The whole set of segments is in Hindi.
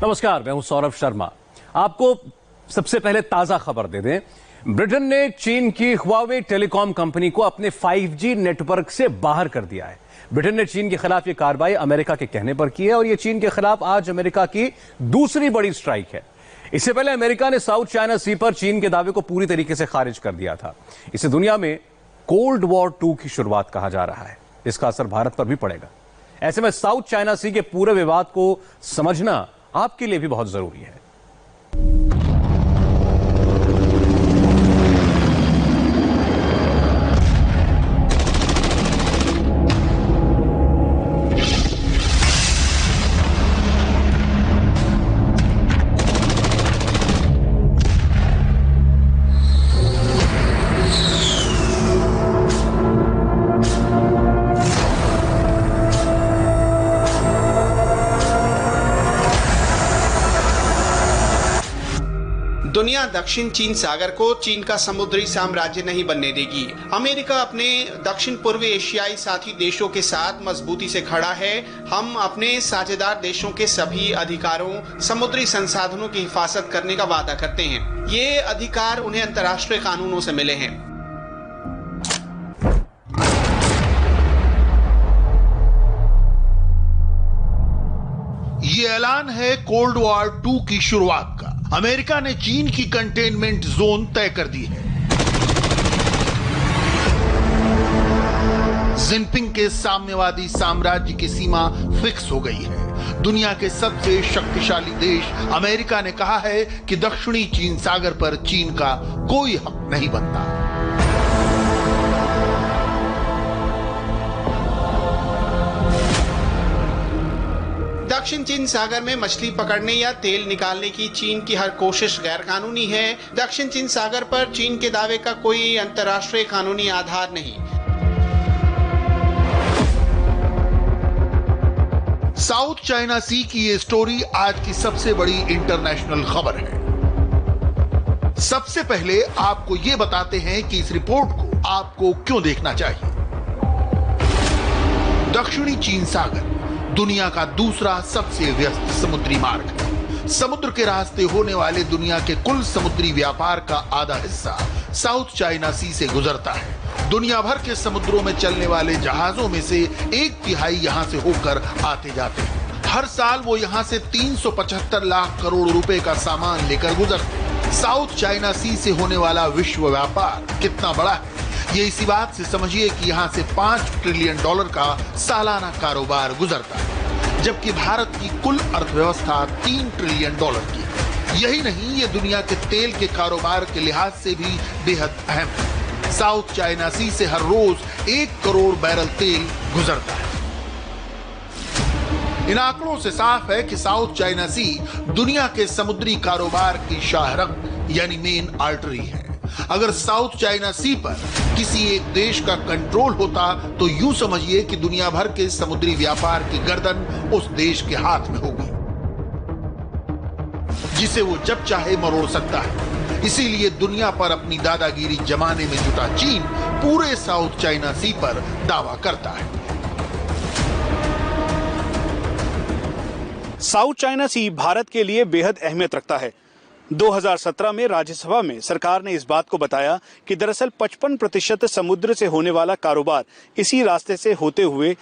नमस्कार, मैं हूं सौरभ शर्मा। आपको सबसे पहले ताजा खबर दे दें। ब्रिटेन ने चीन की हुआवे टेलीकॉम कंपनी को अपने 5G नेटवर्क से बाहर कर दिया है। ब्रिटेन ने चीन के खिलाफ यह कार्रवाई अमेरिका के कहने पर की है और यह चीन के खिलाफ आज अमेरिका की दूसरी बड़ी स्ट्राइक है। इससे पहले अमेरिका ने साउथ चाइना सी पर चीन के दावे को पूरी तरीके से खारिज कर दिया था। इसे दुनिया में कोल्ड वॉर 2 की शुरुआत कहा जा रहा है। इसका असर भारत पर भी पड़ेगा। ऐसे में साउथ चाइना सी के पूरे विवाद को समझना आपके लिए भी बहुत जरूरी है। दुनिया दक्षिण चीन सागर को चीन का समुद्री साम्राज्य नहीं बनने देगी। अमेरिका अपने दक्षिण पूर्वी एशियाई साथी देशों के साथ मजबूती से खड़ा है। हम अपने साझेदार देशों के सभी अधिकारों, समुद्री संसाधनों की हिफाजत करने का वादा करते हैं। ये अधिकार उन्हें अंतर्राष्ट्रीय कानूनों से मिले हैं। ये ऐलान है कोल्ड वॉर 2 की शुरुआत का। अमेरिका ने चीन की कंटेनमेंट जोन तय कर दी है। जिनपिंग के साम्यवादी साम्राज्य की सीमा फिक्स हो गई है। दुनिया के सबसे शक्तिशाली देश अमेरिका ने कहा है कि दक्षिणी चीन सागर पर चीन का कोई हक नहीं बनता। दक्षिण चीन सागर में मछली पकड़ने या तेल निकालने की चीन की हर कोशिश गैरकानूनी है। दक्षिण चीन सागर पर चीन के दावे का कोई अंतर्राष्ट्रीय कानूनी आधार नहीं। साउथ चाइना सी की ये स्टोरी आज की सबसे बड़ी इंटरनेशनल खबर है। सबसे पहले आपको ये बताते हैं कि इस रिपोर्ट को आपको क्यों देखना चाहिए। दक्षिणी चीन सागर दुनिया का दूसरा सबसे व्यस्त समुद्री मार्ग है। समुद्र के रास्ते होने वाले दुनिया के कुल समुद्री व्यापार का आधा हिस्सा साउथ चाइना सी से गुजरता है। दुनिया भर के समुद्रों में चलने वाले जहाजों में से 1/3 यहां से होकर आते जाते हैं। हर साल वो यहां से 375 लाख करोड़ रुपए का सामान लेकर गुजरते हैं। साउथ चाइना सी से होने वाला विश्व व्यापार कितना बड़ा है, ये इसी बात से समझिए कि यहां से $5 ट्रिलियन का सालाना कारोबार गुजरता है, जबकि भारत की कुल अर्थव्यवस्था $3 ट्रिलियन की। यही नहीं, ये दुनिया के तेल के कारोबार के लिहाज से भी बेहद अहम है। साउथ चाइना सी से हर रोज 1 करोड़ बैरल तेल गुजरता है। इन आंकड़ों से साफ है कि साउथ चाइना सी दुनिया के समुद्री कारोबार की शाहरग यानी मेन आर्टरी है। अगर साउथ चाइना सी पर किसी एक देश का कंट्रोल होता तो यूं समझिए कि दुनिया भर के समुद्री व्यापार की गर्दन उस देश के हाथ में होगी, जिसे वो जब चाहे मरोड़ सकता है। इसीलिए दुनिया पर अपनी दादागिरी जमाने में जुटा चीन पूरे साउथ चाइना सी पर दावा करता है। साउथ चाइना सी भारत के लिए बेहद अहमियत रखता है। 2017 में राज्यसभा में सरकार ने इस बात को बताया कि दरअसल 55% समुद्र से होने वाला कारोबार इसी रास्ते से होते हुए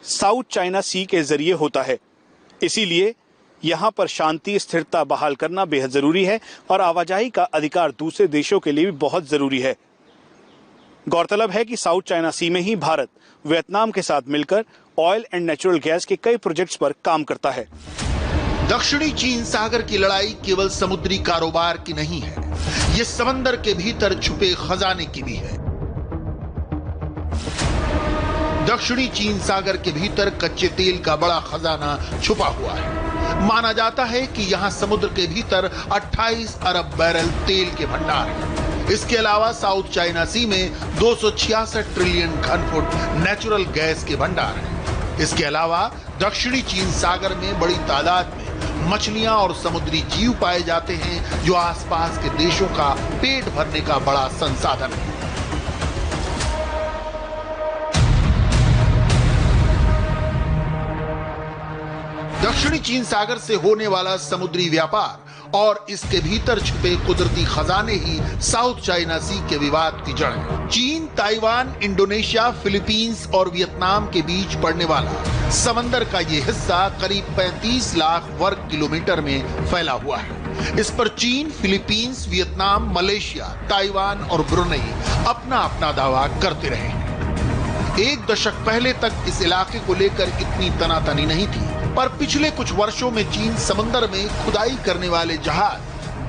साउथ चाइना सी के जरिए होता है। इसीलिए यहाँ पर शांति स्थिरता बहाल करना बेहद जरूरी है और आवाजाही का अधिकार दूसरे देशों के लिए भी बहुत जरूरी है। गौरतलब है कि साउथ चाइना सी में ही भारत वियतनाम के साथ मिलकर ऑयल एंड नेचुरल गैस के कई प्रोजेक्ट्स पर काम करता है। दक्षिणी चीन सागर की लड़ाई केवल समुद्री कारोबार की नहीं है, ये समंदर के भीतर छुपे खजाने की भी है। दक्षिणी चीन सागर के भीतर कच्चे तेल का बड़ा खजाना छुपा हुआ है। माना जाता है कि यहां समुद्र के भीतर 28 अरब बैरल तेल के भंडार हैं। इसके अलावा साउथ चाइना सी में 266 ट्रिलियन घन फुट नेचुरल गैस के भंडार हैं। इसके अलावा दक्षिणी चीन सागर में बड़ी तादाद में मछलियां और समुद्री जीव पाए जाते हैं, जो आसपास के देशों का पेट भरने का बड़ा संसाधन है। दक्षिणी चीन सागर से होने वाला समुद्री व्यापार और इसके भीतर छिपे कुदरती खजाने ही साउथ चाइना सी के विवाद की जड़ है। चीन, ताइवान, इंडोनेशिया, फिलीपींस और वियतनाम के बीच पड़ने वाला समंदर का ये हिस्सा करीब 35 लाख वर्ग किलोमीटर में फैला हुआ है। इस पर चीन, फिलीपींस, वियतनाम, मलेशिया, ताइवान और ब्रुनेई अपना अपना दावा करते रहे हैं। एक दशक पहले तक इस इलाके को लेकर इतनी तनातनी नहीं थी, पर पिछले कुछ वर्षों में चीन समंदर में खुदाई करने वाले जहाज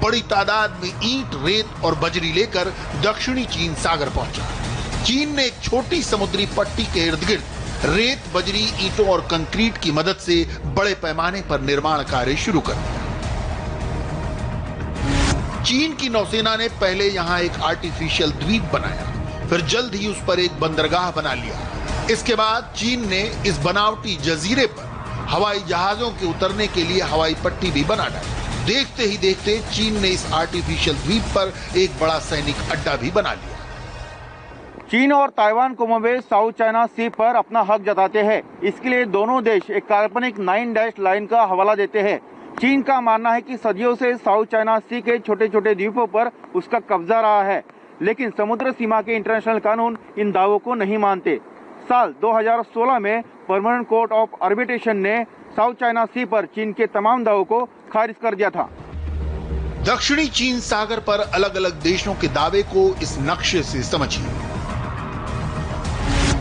बड़ी तादाद में ईंट, रेत और बजरी लेकर दक्षिणी चीन सागर पहुंचा। चीन ने एक छोटी समुद्री पट्टी के इर्द गिर्द रेत, बजरी, ईंटों और कंक्रीट की मदद से बड़े पैमाने पर निर्माण कार्य शुरू कर दिया। चीन की नौसेना ने पहले यहां एक आर्टिफिशियल द्वीप बनाया, फिर जल्द ही उस पर एक बंदरगाह बना लिया। इसके बाद चीन ने इस बनावटी जजीरे पर हवाई जहाजों के उतरने के लिए हवाई पट्टी भी बना डाली। देखते ही देखते चीन ने इस आर्टिफिशियल द्वीप पर एक बड़ा सैनिक अड्डा भी बना लिया। चीन और ताइवान कमोबेश साउथ चाइना सी पर अपना हक जताते हैं। इसके लिए दोनों देश एक काल्पनिक 9 डैश लाइन का हवाला देते हैं। चीन का मानना है कि सदियों से साउथ चाइना सी के छोटे छोटे द्वीपों पर उसका कब्जा रहा है, लेकिन समुद्र सीमा के इंटरनेशनल कानून इन दावों को नहीं मानते। साल 2016 में परमानेंट कोर्ट ऑफ आर्बिट्रेशन ने साउथ चाइना सी पर चीन के तमाम दावों को खारिज कर दिया था। दक्षिणी चीन सागर पर अलग अलग देशों के दावे को इस नक्शे से समझिए।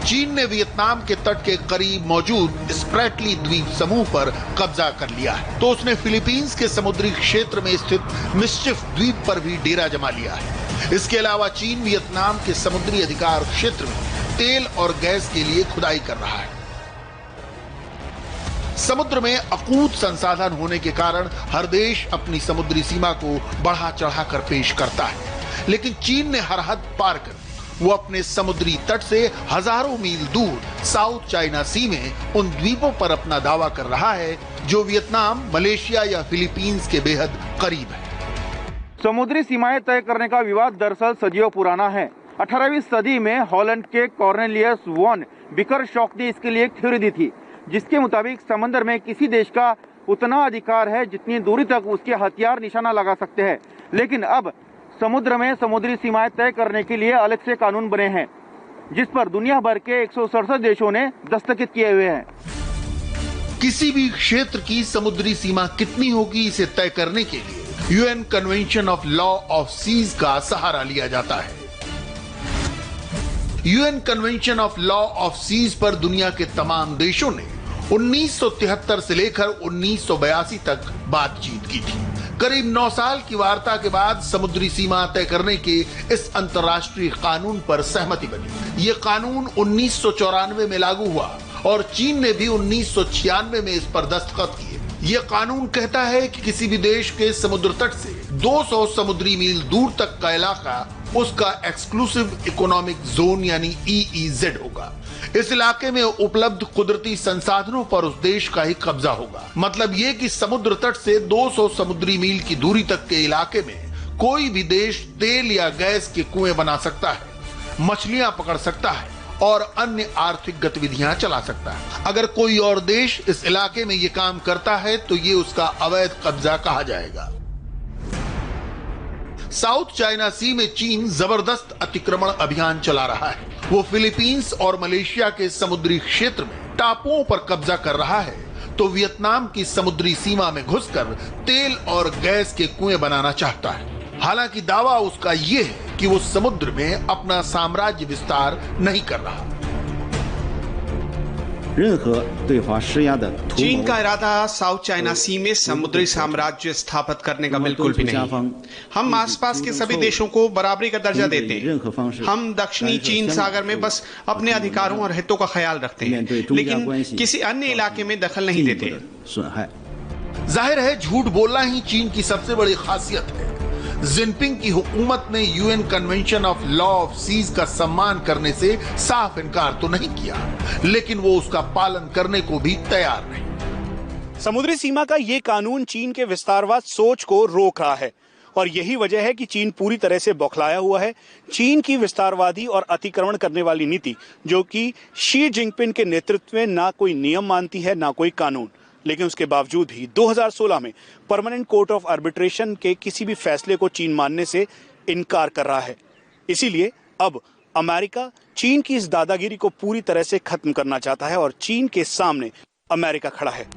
चीन ने वियतनाम के तट के करीब मौजूद स्प्रैटली द्वीप समूह पर कब्जा कर लिया है, तो उसने फिलीपींस के समुद्री क्षेत्र में स्थित मिस्चिफ द्वीप पर भी डेरा जमा लिया है। इसके अलावा चीन वियतनाम के समुद्री अधिकार क्षेत्र में तेल और गैस के लिए खुदाई कर रहा है। समुद्र में अकूत संसाधन होने के कारण हर देश अपनी समुद्री सीमा को बढ़ा चढ़ाकर पेश करता है, लेकिन चीन ने हर हद पार कर वो अपने समुद्री तट से हजारों मील दूर साउथ चाइना सी में उन द्वीपों पर अपना दावा कर रहा है जो वियतनाम, मलेशिया या फिलीपींस के बेहद करीब है। समुद्री सीमाएं तय करने का विवाद दरअसल सदियों पुराना है। 18वीं सदी में हॉलैंड के कॉर्नेलियस वॉन बिकरशॉक ने इसके लिए एक थ्योरी दी थी, जिसके मुताबिक समंदर में किसी देश का उतना अधिकार है जितनी दूरी तक उसके हथियार निशाना लगा सकते हैं। लेकिन अब समुद्र में समुद्री सीमाएं तय करने के लिए अलग से कानून बने हैं, जिस पर दुनिया भर के 167 देशों ने दस्तखत किए हुए हैं। किसी भी क्षेत्र की समुद्री सीमा कितनी होगी, इसे तय करने के लिए UN convention of law of seas का सहारा लिया जाता है। UN convention of law of seas पर दुनिया के तमाम देशों ने 1973 से लेकर 1982 तक बातचीत की थी। करीब 9 साल की वार्ता के बाद समुद्री सीमा तय करने के इस अंतर्राष्ट्रीय कानून पर सहमति बनी। ये कानून 1994 में लागू हुआ और चीन ने भी 1996 में इस पर दस्तखत किए। ये कानून कहता है कि किसी भी देश के समुद्र तट से 200 समुद्री मील दूर तक का इलाका उसका एक्सक्लूसिव इकोनॉमिक जोन यानी EEZ होगा। इस इलाके में उपलब्ध कुदरती संसाधनों पर उस देश का ही कब्जा होगा। मतलब ये कि समुद्र तट से 200 समुद्री मील की दूरी तक के इलाके में कोई भी देश तेल या गैस के कुएं बना सकता है, मछलियां पकड़ सकता है और अन्य आर्थिक गतिविधियां चला सकता है। अगर कोई और देश इस इलाके में ये काम करता है तो ये उसका अवैध कब्जा कहा जाएगा। साउथ चाइना सी में चीन जबरदस्त अतिक्रमण अभियान चला रहा है। वो फिलीपींस और मलेशिया के समुद्री क्षेत्र में टापुओं पर कब्जा कर रहा है, तो वियतनाम की समुद्री सीमा में घुसकर तेल और गैस के कुएं बनाना चाहता है। हालांकि दावा उसका ये है कि वो समुद्र में अपना साम्राज्य विस्तार नहीं कर रहा। चीन का इरादा साउथ चाइना सी में समुद्री साम्राज्य स्थापित करने का बिल्कुल भी नहीं। हम आसपास के सभी देशों को बराबरी का दर्जा देते हैं। हम दक्षिणी चीन सागर में बस अपने अधिकारों और हितों का ख्याल रखते हैं, लेकिन किसी अन्य इलाके में दखल नहीं देते। जाहिर है झूठ बोलना ही चीन की सबसे बड़ी खासियत है। जिनपिंग की हुकूमत ने UN convention of law of seas का सम्मान करने से साफ इनकार तो नहीं किया, लेकिन वो उसका पालन करने को भी तैयार नहीं। समुद्री सीमा का ये कानून चीन के विस्तारवाद सोच को रोक रहा है और यही वजह है कि चीन पूरी तरह से बौखलाया हुआ है। चीन की विस्तारवादी और अतिक्रमण करने वाली नीति, जो कि शी जिनपिंग के नेतृत्व में ना कोई नियम मानती है ना कोई कानून, लेकिन उसके बावजूद भी 2016 में परमानेंट कोर्ट ऑफ आर्बिट्रेशन के किसी भी फैसले को चीन मानने से इनकार कर रहा है। इसीलिए अब अमेरिका चीन की इस दादागिरी को पूरी तरह से खत्म करना चाहता है और चीन के सामने अमेरिका खड़ा है।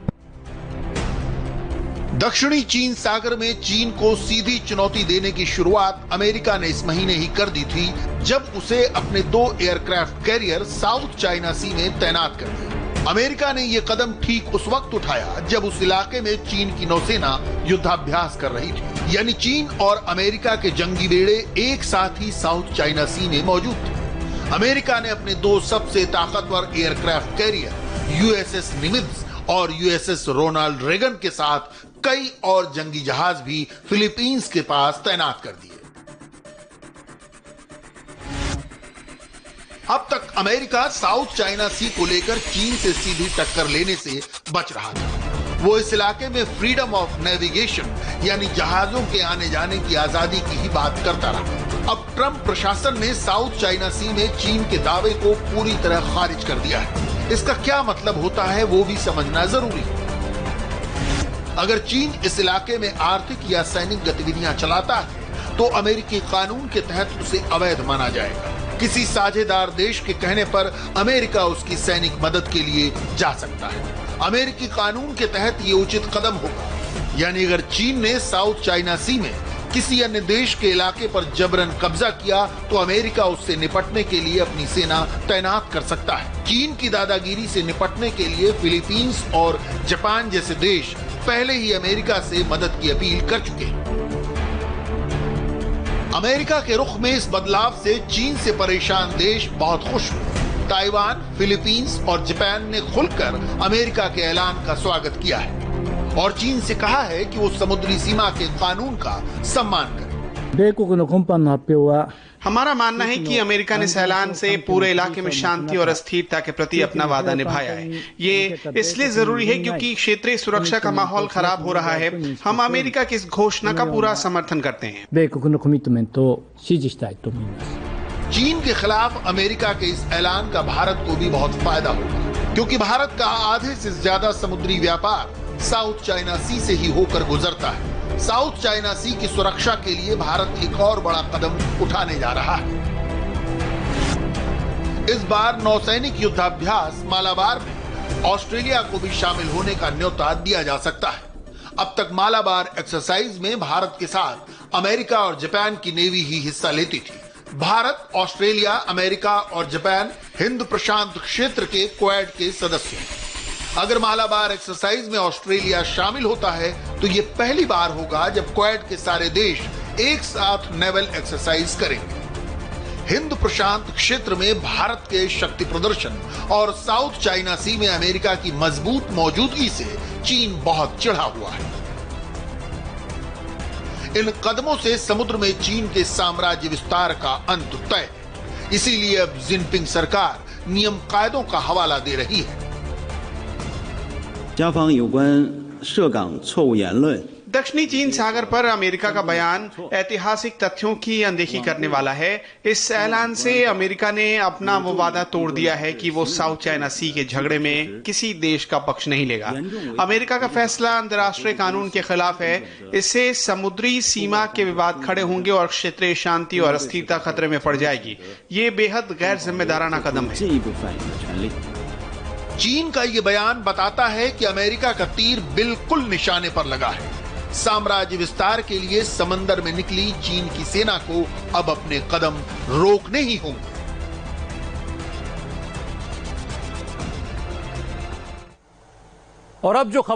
दक्षिणी चीन सागर में चीन को सीधी चुनौती देने की शुरुआत अमेरिका ने इस महीने ही कर दी थी, जब उसे अपने 2 एयरक्राफ्ट कैरियर साउथ चाइना सी में तैनात कर दिया। अमेरिका ने यह कदम ठीक उस वक्त उठाया जब उस इलाके में चीन की नौसेना युद्धाभ्यास कर रही थी, यानी चीन और अमेरिका के जंगी बेड़े एक साथ ही साउथ चाइना सी में मौजूद थे। अमेरिका ने अपने 2 सबसे ताकतवर एयरक्राफ्ट कैरियर यूएसएस निमित्ज और यूएसएस रोनाल्ड रेगन के साथ कई और जंगी जहाज भी फिलीपींस के पास तैनात कर दिए। अब तक अमेरिका साउथ चाइना सी को लेकर चीन से सीधी टक्कर लेने से बच रहा था। वो इस इलाके में फ्रीडम ऑफ नेविगेशन यानी जहाजों के आने जाने की आजादी की ही बात करता रहा। अब ट्रंप प्रशासन ने साउथ चाइना सी में चीन के दावे को पूरी तरह खारिज कर दिया है। इसका क्या मतलब होता है वो भी समझना जरूरी है। अगर चीन इस इलाके में आर्थिक या सैनिक गतिविधियां चलाता है तो अमेरिकी कानून के तहत उसे अवैध माना जाएगा। किसी साझेदार देश के कहने पर अमेरिका उसकी सैनिक मदद के लिए जा सकता है। अमेरिकी कानून के तहत ये उचित कदम होगा। यानी अगर चीन ने साउथ चाइना सी में किसी अन्य देश के इलाके पर जबरन कब्जा किया तो अमेरिका उससे निपटने के लिए अपनी सेना तैनात कर सकता है। चीन की दादागिरी से निपटने के लिए फिलीपींस और जापान जैसे देश पहले ही अमेरिका से मदद की अपील कर चुके हैं। अमेरिका के रुख में इस बदलाव से चीन से परेशान देश बहुत खुश हुए। ताइवान, फिलीपींस और जापान ने खुलकर अमेरिका के ऐलान का स्वागत किया है और चीन से कहा है कि वो समुद्री सीमा के कानून का सम्मान करे। हमारा मानना है कि अमेरिका ने इस ऐलान से पूरे इलाके में शांति और अस्थिरता के प्रति अपना वादा निभाया है। ये इसलिए जरूरी है क्योंकि क्षेत्रीय सुरक्षा का माहौल खराब हो रहा है। हम अमेरिका की इस घोषणा का पूरा समर्थन करते हैं। चीन के खिलाफ अमेरिका के इस ऐलान का भारत को भी बहुत फायदा होगा, क्योंकि भारत का आधे से ज्यादा समुद्री व्यापार साउथ चाइना सी से ही होकर गुजरता है। साउथ चाइना सी की सुरक्षा के लिए भारत एक और बड़ा कदम उठाने जा रहा है। इस बार नौसैनिक युद्धाभ्यास मालाबार में ऑस्ट्रेलिया को भी शामिल होने का न्योता दिया जा सकता है। अब तक मालाबार एक्सरसाइज में भारत के साथ अमेरिका और जापान की नेवी ही हिस्सा लेती थी। भारत, ऑस्ट्रेलिया, अमेरिका और जापान हिंद प्रशांत क्षेत्र के क्वाड के सदस्य हैं। अगर मालाबार एक्सरसाइज में ऑस्ट्रेलिया शामिल होता है तो ये पहली बार होगा जब क्वाड के सारे देश एक साथ नेवल एक्सरसाइज करेंगे। हिंद प्रशांत क्षेत्र में भारत के शक्ति प्रदर्शन और साउथ चाइना सी में अमेरिका की मजबूत मौजूदगी से चीन बहुत चिढ़ा हुआ है। इन कदमों से समुद्र में चीन के साम्राज्य विस्तार का अंत तय है। इसीलिए अब जिनपिंग सरकार नियम कायदों का हवाला दे रही है। दक्षिणी चीन सागर पर अमेरिका का बयान ऐतिहासिक तथ्यों की अनदेखी करने वाला है। इस ऐलान से अमेरिका ने अपना वो वादा तोड़ दिया है कि वो साउथ चाइना सी के झगड़े में किसी देश का पक्ष नहीं लेगा। अमेरिका का फैसला अंतर्राष्ट्रीय कानून के खिलाफ है। इससे समुद्री सीमा के विवाद खड़े होंगे और क्षेत्रीय शांति और अस्थिरता खतरे में पड़ जाएगी। ये बेहद गैर जिम्मेदाराना कदम है। चीन का ये बयान बताता है कि अमेरिका का तीर बिल्कुल निशाने पर लगा है। साम्राज्य विस्तार के लिए समंदर में निकली चीन की सेना को अब अपने कदम रोकने ही होंगे। और अब जो खबर